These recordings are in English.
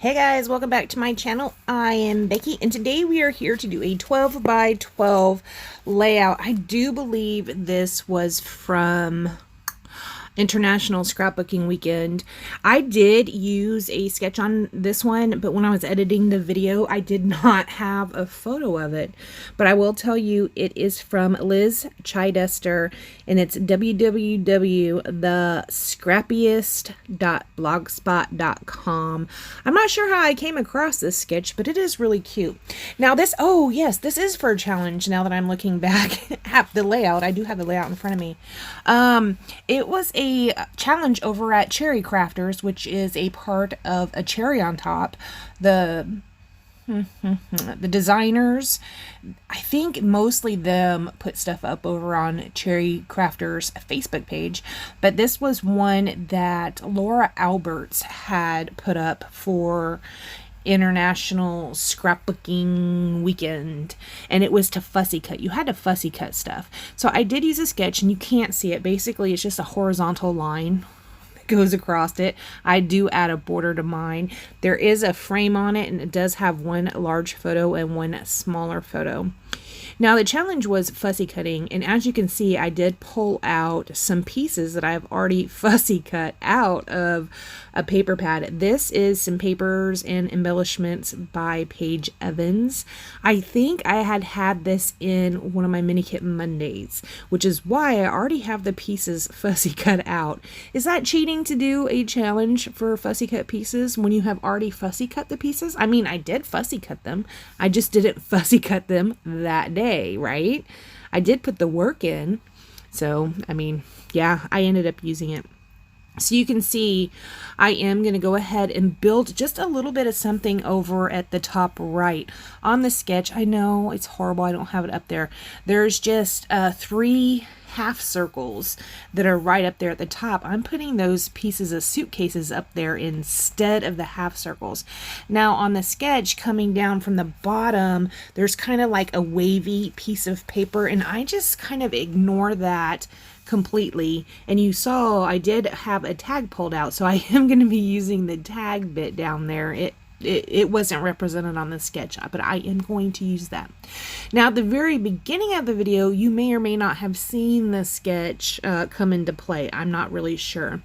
Hey guys, welcome back to my channel. I am Becky and today we are here to do a 12 by 12 layout. I do believe this was from International Scrapbooking Weekend. I did use a sketch on this one, but when I was editing the video, I did not have a photo of it. But I will tell you, it is from Liz Chichester, and it's www.thescrappiest.blogspot.com. I'm not sure how I came across this sketch, but it is really cute. Now this, oh yes, this is for a challenge now that I'm looking back at the layout. I do have the layout in front of me. It was a challenge over at Cherry Crafters, which is a part of A Cherry on Top. The designers, I think mostly them, put stuff up over on Cherry Crafters Facebook page, but this was one that Laura Alberts had put up for International Scrapbooking Weekend, and it was to fussy cut. You had to fussy cut stuff. So I did use a sketch, and you can't see it. Basically, it's just a horizontal line that goes across it. I do add a border to mine. There is a frame on it, and it does have one large photo and one smaller photo. Now the challenge was fussy cutting, and as you can see, I did pull out some pieces that I've already fussy cut out of a paper pad. This is some papers and embellishments by Paige Evans. I think I had this in one of my Mini Kit Mondays, which is why I already have the pieces fussy cut out. Is that cheating to do a challenge for fussy cut pieces when you have already fussy cut the pieces? I mean, I did fussy cut them. I just didn't fussy cut them that day, right? I did put the work in. So, I mean, yeah, I ended up using it. So you can see I am going to go ahead and build just a little bit of something over at the top right. On the sketch, I know it's horrible, I don't have it up there. There's just 3 half circles that are right up there at the top. I'm putting those pieces of suitcases up there instead of the half circles. Now on the sketch, coming down from the bottom, there's kind of like a wavy piece of paper, and I just kind of ignore that completely. And you saw I did have a tag pulled out, so I am going to be using the tag bit down there. It wasn't represented on the sketch, but I am going to use that. Now at the very beginning of the video, you may or may not have seen the sketch come into play. I'm not really sure.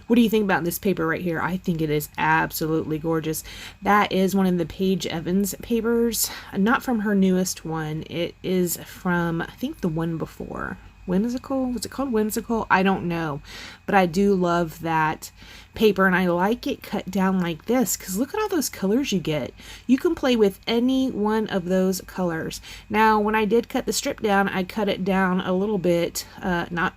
What do you think about this paper right here? I think it is absolutely gorgeous. That is one of the Paige Evans papers, not from her newest one. It is from, I think, the one before. Whimsical? Was it called Whimsical? I don't know, but I do love that paper, and I like it cut down like this because look at all those colors you get. You can play with any one of those colors. Now when I did cut the strip down, I cut it down a little bit, not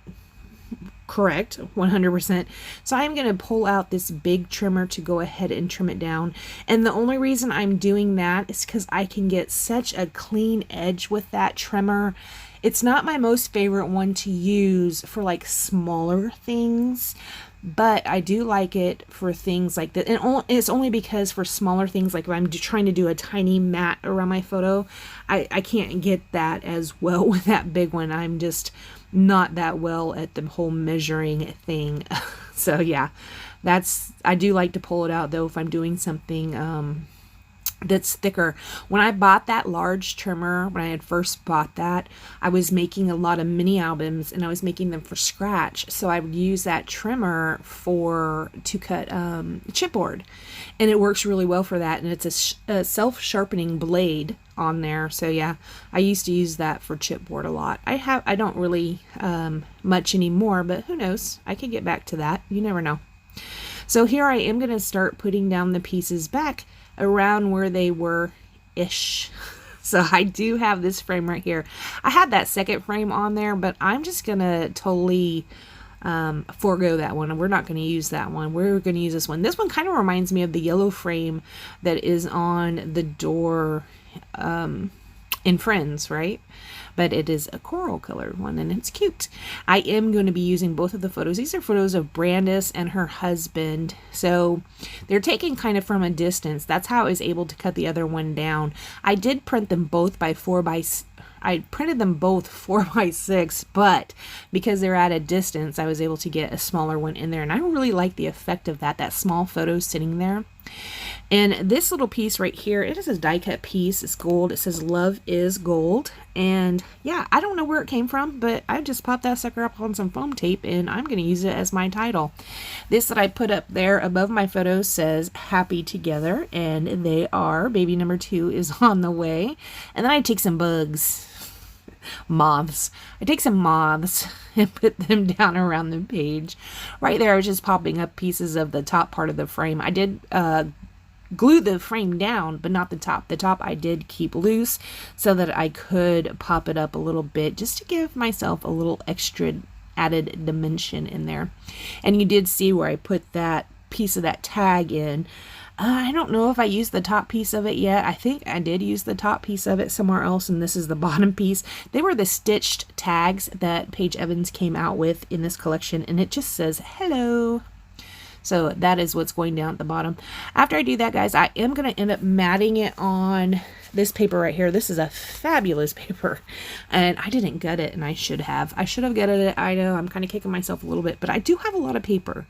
correct 100%. So I'm going to pull out this big trimmer to go ahead and trim it down, and the only reason I'm doing that is because I can get such a clean edge with that trimmer. It's not my most favorite one to use for like smaller things, but I do like it for things like that. And it's only because for smaller things, like if I'm trying to do a tiny mat around my photo, I can't get that as well with that big one. I'm just not that well at the whole measuring thing. So yeah, I do like to pull it out though if I'm doing something that's thicker. When I bought that large trimmer, when I had first bought that, I was making a lot of mini albums, and I was making them for scratch. So I would use that trimmer to cut chipboard, and it works really well for that. And it's a self-sharpening blade on there. So yeah, I used to use that for chipboard a lot. I don't really much anymore, but who knows? I could get back to that. You never know. So here I am going to start putting down the pieces back around where they were ish. So I do have this frame right here. I had that second frame on there, but I'm just gonna totally forego that one, and we're not going to use that one. We're going to use this one. This one kind of reminds me of the yellow frame that is on the door in Friends, right? But it is a coral colored one, and it's cute. I am going to be using both of the photos. These are photos of Brandis and her husband, so they're taken kind of from a distance. That's how I was able to cut the other one down. I did print them both by 4x I printed them both 4x6, but because they're at a distance, I was able to get a smaller one in there. And I really like the effect of that small photo sitting there. And this little piece right here, it is a die cut piece. It's gold. It says Love is Gold. And yeah, I don't know where it came from, but I just popped that sucker up on some foam tape and I'm going to use it as my title. This that I put up there above my photo says Happy Together, and they are. Baby number 2 is on the way. And then I take some bugs. Moths. I take some moths and put them down around the page. Right there, I was just popping up pieces of the top part of the frame. I did glue the frame down, but not the top. The top I did keep loose so that I could pop it up a little bit just to give myself a little extra added dimension in there. And you did see where I put that piece of that tag in. I don't know if I used the top piece of it yet. I think I did use the top piece of it somewhere else, and this is the bottom piece. They were the stitched tags that Paige Evans came out with in this collection, and it just says hello. So that is what's going down at the bottom. After I do that, guys, I am going to end up matting it on this paper right here. This is a fabulous paper, and I didn't gut it, and I should have. I should have gutted it. I know I'm kind of kicking myself a little bit, but I do have a lot of paper.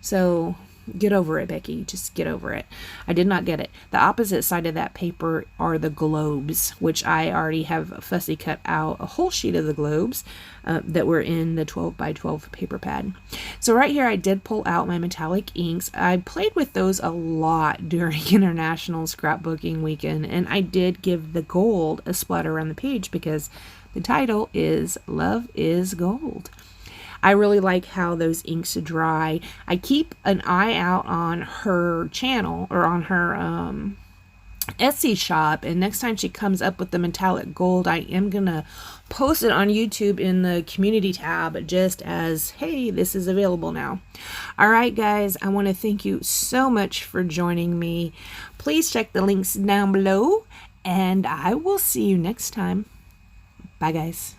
So get over it, Becky. Just get over it. I did not get it. The opposite side of that paper are the globes, which I already have fussy cut out a whole sheet of the globes that were in the 12 by 12 paper pad. So right here, I did pull out my metallic inks. I played with those a lot during International Scrapbooking Weekend, and I did give the gold a splatter around the page because the title is Love is Gold. I really like how those inks dry. I keep an eye out on her channel or on her Etsy shop, and next time she comes up with the metallic gold, I am gonna post it on YouTube in the community tab just as, hey, this is available now. All right, guys, I want to thank you so much for joining me. Please check the links down below, and I will see you next time. Bye, guys.